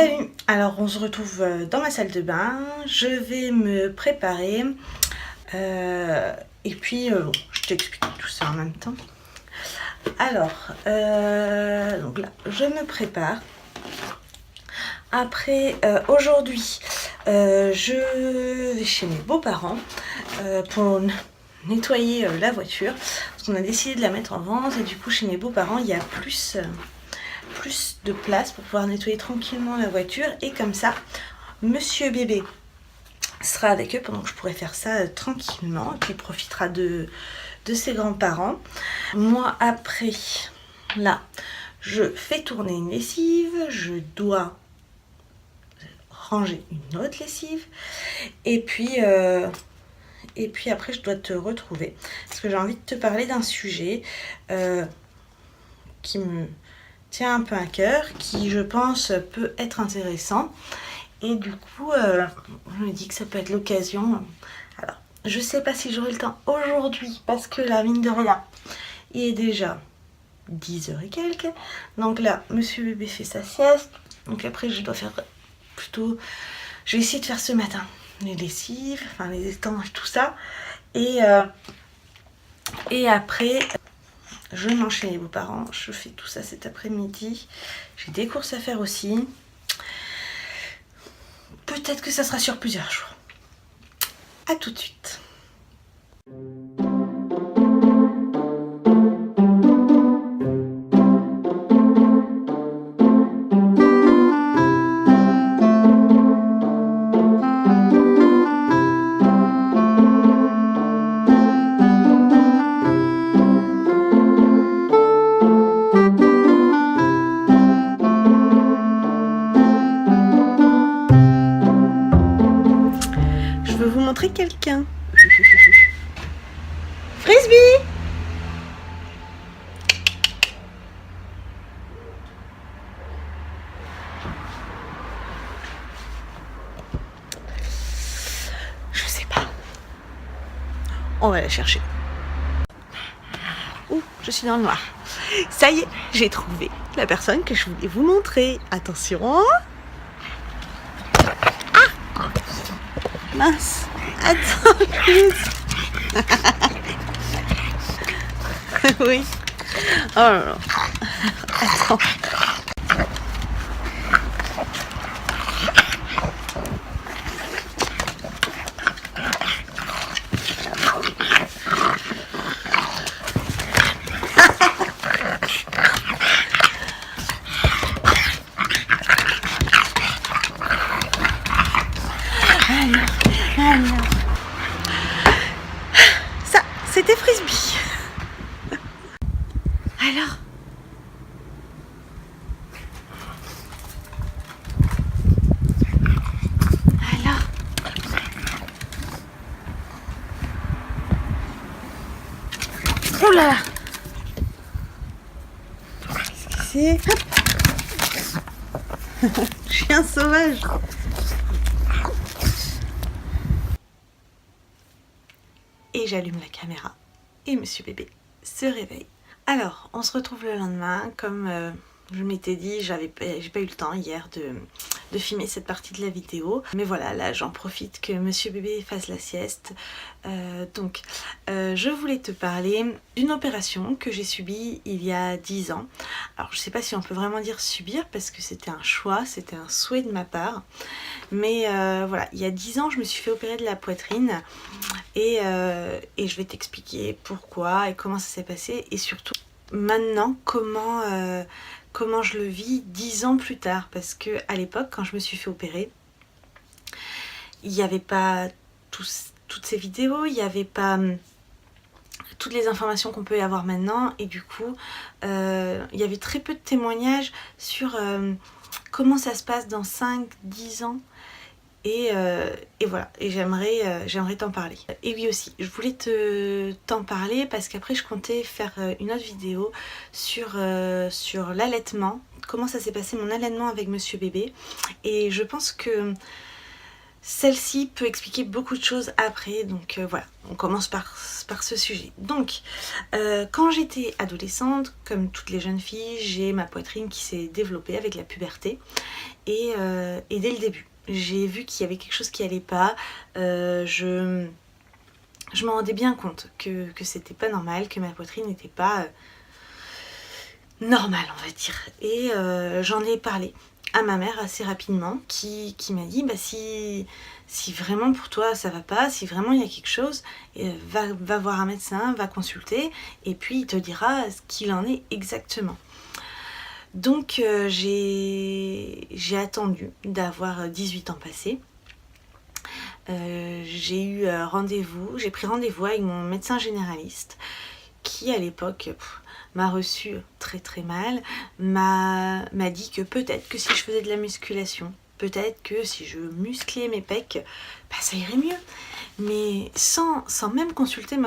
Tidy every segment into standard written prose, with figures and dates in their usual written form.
Salut! Alors on se retrouve dans ma salle de bain, je vais me préparer et puis je t'explique tout ça en même temps. Alors, donc là, je me prépare. Après, aujourd'hui, je vais chez mes beaux-parents pour nettoyer la voiture. Parce qu'on a décidé de la mettre en vente et du coup chez mes beaux-parents, il y a plus de place pour pouvoir nettoyer tranquillement la voiture. Et comme ça, monsieur bébé sera avec eux pendant que je pourrai faire ça tranquillement. Et puis il profitera de ses grands-parents. Moi après, là, je fais tourner une lessive. Je dois ranger une autre lessive. Et puis après, je dois te retrouver. Parce que j'ai envie de te parler d'un sujet qui me tient un peu à cœur, qui je pense peut être intéressant. Et du coup, je me dis que ça peut être l'occasion. Alors, je sais pas si j'aurai le temps aujourd'hui, parce que là, mine de rien, il est déjà 10h et quelques. Donc là, monsieur bébé fait sa sieste. Donc après, je dois faire plutôt... Je vais essayer de faire ce matin les lessives, enfin les étanges, tout ça. Et après... Je mange chez les beaux-parents, je fais tout ça cet après-midi. J'ai des courses à faire aussi. Peut-être que ça sera sur plusieurs jours. A tout de suite. Je veux vous montrer quelqu'un. Frisbee! Je sais pas. On va la chercher. Ouh, je suis dans le noir. Ça y est, j'ai trouvé la personne que je voulais vous montrer. Attention. Ah! Mince. Attends, oui. Oh là là. Attends. Alors. Ça, c'était Frisbee. Alors. Oh là là. Qu'est-ce que c'est? Chien sauvage. Et j'allume la caméra et monsieur bébé se réveille. Alors, on se retrouve le lendemain. Comme je m'étais dit, j'ai pas eu le temps hier de filmer cette partie de la vidéo. Mais voilà, là j'en profite que monsieur bébé fasse la sieste. Donc, je voulais te parler d'une opération que j'ai subie il y a 10 ans. Alors, je sais pas si on peut vraiment dire subir parce que c'était un choix, c'était un souhait de ma part. Mais voilà, il y a 10 ans, je me suis fait opérer de la poitrine. Et je vais t'expliquer pourquoi et comment ça s'est passé. Et surtout, maintenant, comment je le vis 10 ans plus tard. Parce que à l'époque, quand je me suis fait opérer, il n'y avait pas toutes ces vidéos, il n'y avait pas toutes les informations qu'on peut y avoir maintenant. Et du coup, il y avait très peu de témoignages sur comment ça se passe dans 5-10 ans. Et voilà, et j'aimerais t'en parler. Et oui aussi, je voulais t'en parler parce qu'après je comptais faire une autre vidéo sur l'allaitement, comment ça s'est passé mon allaitement avec monsieur bébé. Et je pense que celle-ci peut expliquer beaucoup de choses après, donc voilà, on commence par ce sujet. Donc, quand j'étais adolescente, comme toutes les jeunes filles, j'ai ma poitrine qui s'est développée avec la puberté, et dès le début, j'ai vu qu'il y avait quelque chose qui allait pas, je m'en rendais bien compte que c'était pas normal, que ma poitrine n'était pas normale, on va dire. Et j'en ai parlé à ma mère assez rapidement, qui m'a dit bah, si vraiment pour toi ça va pas, si vraiment il y a quelque chose, va voir un médecin, va consulter, et puis il te dira ce qu'il en est exactement. Donc j'ai attendu d'avoir 18 ans passés. J'ai eu rendez-vous, j'ai pris rendez-vous avec mon médecin généraliste qui à l'époque m'a reçu très très mal, m'a dit que peut-être que si je faisais de la musculation, peut-être que si je musclais mes pecs, bah, ça irait mieux. Mais sans même consulter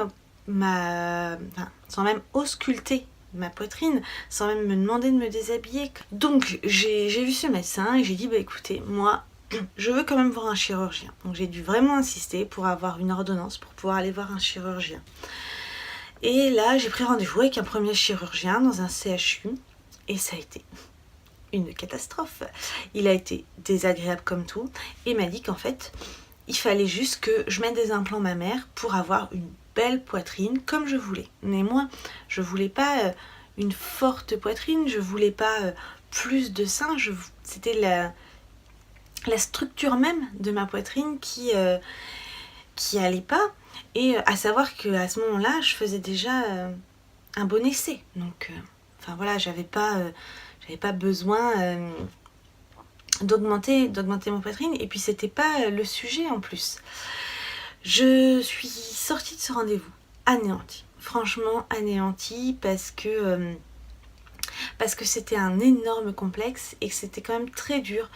sans même ausculter ma poitrine, sans même me demander de me déshabiller. Donc j'ai vu ce médecin et j'ai dit bah écoutez, moi je veux quand même voir un chirurgien. Donc j'ai dû vraiment insister pour avoir une ordonnance pour pouvoir aller voir un chirurgien. Et là j'ai pris rendez-vous avec un premier chirurgien dans un CHU et ça a été une catastrophe. Il a été désagréable comme tout et m'a dit qu'en fait il fallait juste que je mette des implants mammaires pour avoir une belle poitrine comme je voulais. Mais moi je voulais pas une forte poitrine, je voulais pas plus de seins, c'était la structure même de ma poitrine qui allait pas, et à savoir que à ce moment-là je faisais déjà un bon essai, donc enfin voilà, j'avais pas besoin d'augmenter ma poitrine, et puis c'était pas le sujet en plus. Je suis sortie de ce rendez-vous anéantie, franchement anéantie, parce que c'était un énorme complexe et que c'était quand même très dur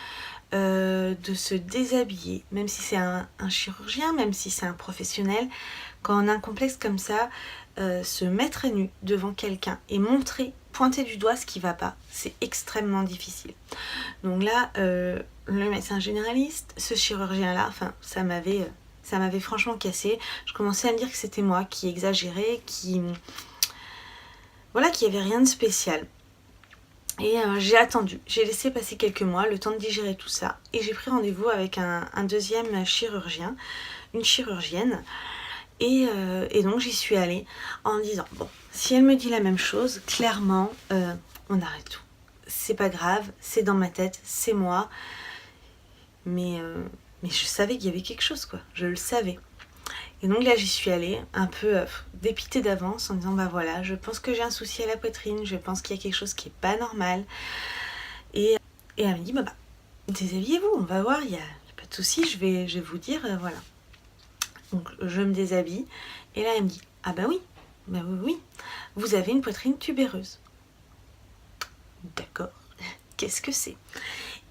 de se déshabiller, même si c'est un chirurgien, même si c'est un professionnel. Quand on a un complexe comme ça, se mettre à nu devant quelqu'un et pointer du doigt ce qui va pas, c'est extrêmement difficile. Donc là, le médecin généraliste, ce chirurgien-là, enfin, ça m'avait franchement cassé. Je commençais à me dire que c'était moi qui exagérais, qui avait rien de spécial. Et j'ai attendu, j'ai laissé passer quelques mois, le temps de digérer tout ça, et j'ai pris rendez-vous avec un deuxième chirurgien, une chirurgienne, et donc j'y suis allée en me disant bon, si elle me dit la même chose, clairement on arrête tout, c'est pas grave, c'est dans ma tête, c'est moi, mais je savais qu'il y avait quelque chose, quoi, je le savais. Et donc là j'y suis allée un peu dépitée d'avance en disant bah voilà, je pense que j'ai un souci à la poitrine, je pense qu'il y a quelque chose qui est pas normal. Et elle me dit bah déshabillez-vous, on va voir, il y a pas de souci, je vais vous dire voilà. Donc je me déshabille et là elle me dit ah bah oui, vous avez une poitrine tubéreuse. D'accord, qu'est-ce que c'est ?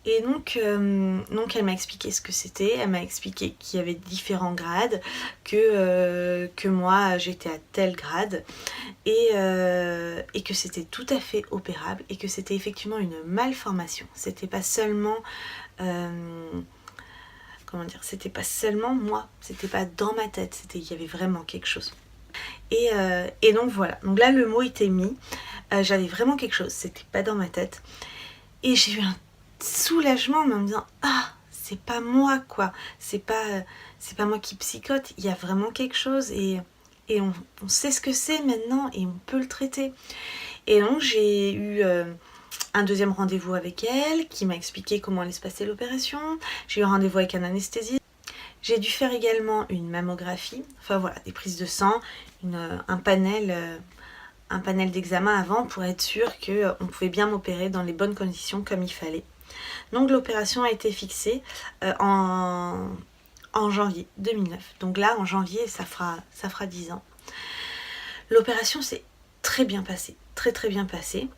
Et donc elle m'a expliqué ce que c'était, elle m'a expliqué qu'il y avait différents grades, que moi j'étais à tel grade, et que c'était tout à fait opérable, et que c'était effectivement une malformation. C'était pas seulement c'était pas seulement moi, c'était pas dans ma tête, il y avait vraiment quelque chose. Et donc voilà, donc là le mot était mis, j'avais vraiment quelque chose, c'était pas dans ma tête, et j'ai eu un soulagement en me disant ah, c'est pas moi, quoi, c'est pas moi qui psychote, il y a vraiment quelque chose, et on sait ce que c'est maintenant et on peut le traiter. Et donc j'ai eu un deuxième rendez-vous avec elle qui m'a expliqué comment allait se passer l'opération. J'ai eu un rendez-vous avec un anesthésiste. J'ai dû faire également une mammographie, enfin voilà, des prises de sang, un panel d'examen avant pour être sûr qu'on pouvait bien m'opérer dans les bonnes conditions comme il fallait. Donc l'opération a été fixée en janvier 2009. Donc là, en janvier, ça fera 10 ans. L'opération s'est très bien passée, très très bien passée.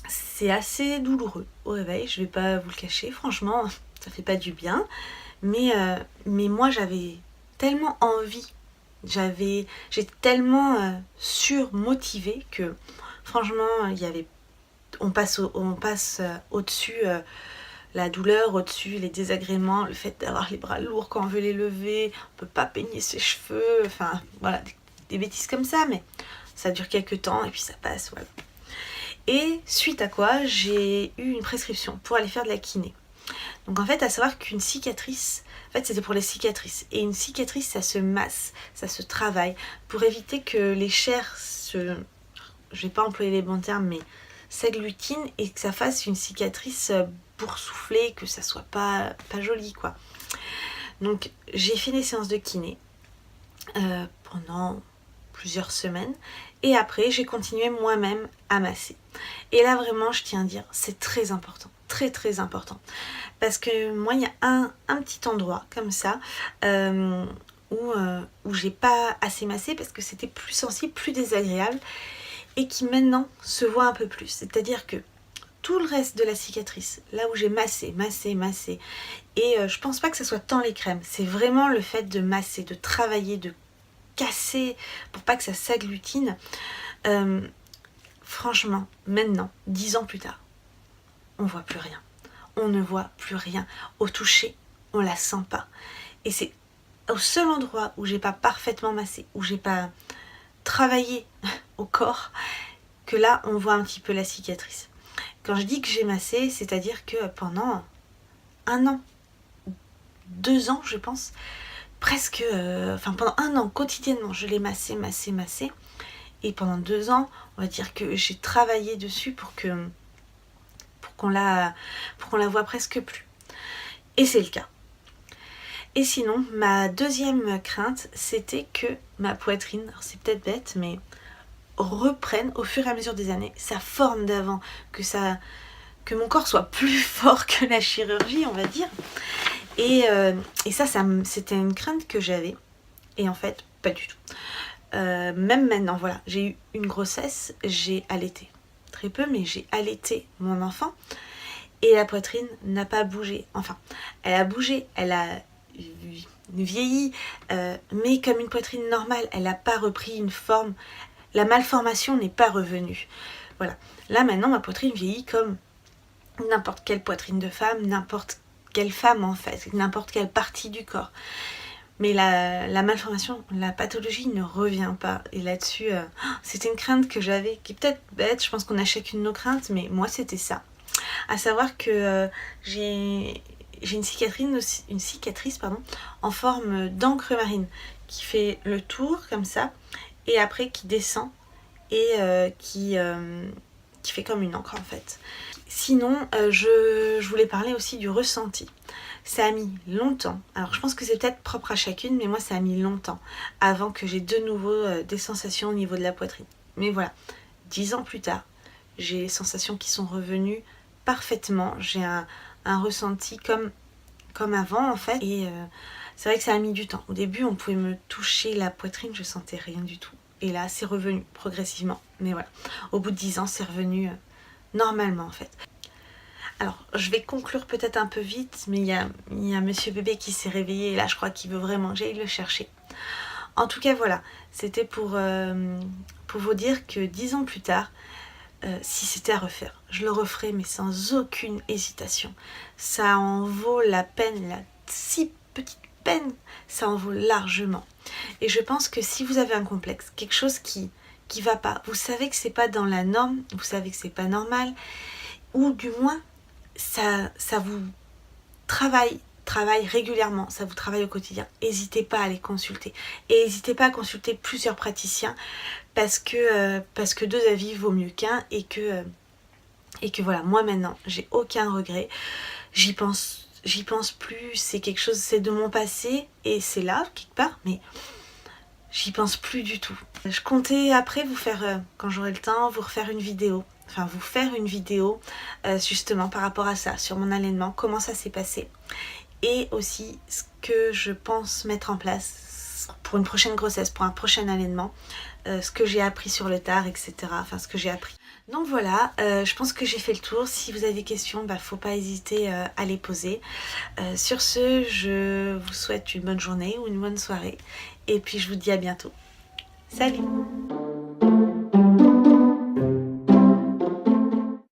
C'est assez douloureux au réveil, je vais pas vous le cacher, franchement, ça fait pas du bien. Mais moi, j'avais tellement envie, j'étais tellement surmotivée que franchement, on passe au-dessus la douleur au-dessus, les désagréments, le fait d'avoir les bras lourds quand on veut les lever, on peut pas peigner ses cheveux, enfin voilà, des bêtises comme ça, mais ça dure quelques temps et puis ça passe, voilà. Et suite à quoi, j'ai eu une prescription pour aller faire de la kiné. Donc en fait, à savoir qu'une cicatrice, en fait c'était pour les cicatrices. Et une cicatrice, ça se masse, ça se travaille pour éviter que les chairs se... Je vais pas employer les bons termes, mais s'agglutinent et que ça fasse une cicatrice boursouflée, que ça soit pas joli quoi. Donc j'ai fait des séances de kiné pendant plusieurs semaines et après j'ai continué moi-même à masser. Et là vraiment je tiens à dire, c'est très important, très très important. Parce que moi il y a un petit endroit comme ça où j'ai pas assez massé parce que c'était plus sensible, plus désagréable et qui maintenant se voit un peu plus. C'est-à-dire que tout le reste de la cicatrice, là où j'ai massé, et je pense pas que ce soit tant les crèmes, c'est vraiment le fait de masser, de travailler, de casser pour pas que ça s'agglutine. Franchement, maintenant, 10 ans plus tard, on voit plus rien. On ne voit plus rien. Au toucher, on la sent pas. Et c'est au seul endroit où j'ai pas parfaitement massé, où j'ai pas travaillé au corps, que là, on voit un petit peu la cicatrice. Quand je dis que j'ai massé, c'est-à-dire que pendant 1 an, 2 ans, je pense, presque, pendant 1 an, quotidiennement, je l'ai massé. Et pendant 2 ans, on va dire que j'ai travaillé dessus pour qu'on la voit presque plus. Et c'est le cas. Et sinon, ma deuxième crainte, c'était que ma poitrine, alors c'est peut-être bête, mais reprenne au fur et à mesure des années sa forme d'avant, que mon corps soit plus fort que la chirurgie, on va dire. Et ça c'était une crainte que j'avais. Et en fait, pas du tout. Même maintenant, voilà, j'ai eu une grossesse, j'ai allaité. Très peu, mais j'ai allaité mon enfant. Et la poitrine n'a pas bougé. Enfin, elle a bougé, elle a vieilli, mais comme une poitrine normale, elle n'a pas repris une forme. La malformation n'est pas revenue. Voilà. Là, maintenant, ma poitrine vieillit comme n'importe quelle poitrine de femme, n'importe quelle femme, en fait, n'importe quelle partie du corps. Mais la malformation, la pathologie ne revient pas. Et là-dessus, c'était une crainte que j'avais, qui est peut-être bête, je pense qu'on a chacune nos craintes, mais moi, c'était ça. À savoir que j'ai une cicatrice en forme d'encre marine, qui fait le tour, comme ça, et après qui descend et qui fait comme une encre en fait. Sinon, je voulais parler aussi du ressenti. Ça a mis longtemps, alors je pense que c'est peut-être propre à chacune, mais moi ça a mis longtemps avant que j'ai de nouveau des sensations au niveau de la poitrine. Mais voilà, 10 ans plus tard, j'ai les sensations qui sont revenues parfaitement. J'ai un ressenti comme avant en fait. Et c'est vrai que ça a mis du temps. Au début, on pouvait me toucher la poitrine, je sentais rien du tout. Et là, c'est revenu progressivement. Mais voilà, au bout de 10 ans, c'est revenu normalement en fait. Alors, je vais conclure peut-être un peu vite, mais il y a Monsieur Bébé qui s'est réveillé et là, je crois qu'il veut vraiment que j'aille le chercher. En tout cas, voilà, c'était pour vous dire que 10 ans plus tard, si c'était à refaire, je le referais, mais sans aucune hésitation. Ça en vaut la peine, la si petite peine, ça en vaut largement. Et je pense que si vous avez un complexe, quelque chose qui va pas, vous savez que c'est pas dans la norme, vous savez que c'est pas normal, ou du moins ça vous travaille régulièrement, ça vous travaille au quotidien. N'hésitez pas à les consulter. Et n'hésitez pas à consulter plusieurs praticiens parce que 2 avis vaut mieux qu'un et que voilà, moi maintenant, j'ai aucun regret. J'y pense plus, c'est quelque chose, c'est de mon passé et c'est là, quelque part, mais j'y pense plus du tout. Je comptais après vous faire, quand j'aurai le temps, vous faire une vidéo justement par rapport à ça, sur mon allaitement, comment ça s'est passé. Et aussi ce que je pense mettre en place pour une prochaine grossesse, pour un prochain allaitement, ce que j'ai appris sur le tard, etc. Enfin, ce que j'ai appris. Donc voilà, je pense que j'ai fait le tour. Si vous avez des questions, faut pas hésiter à les poser. Sur ce, je vous souhaite une bonne journée ou une bonne soirée. Et puis je vous dis à bientôt. Salut!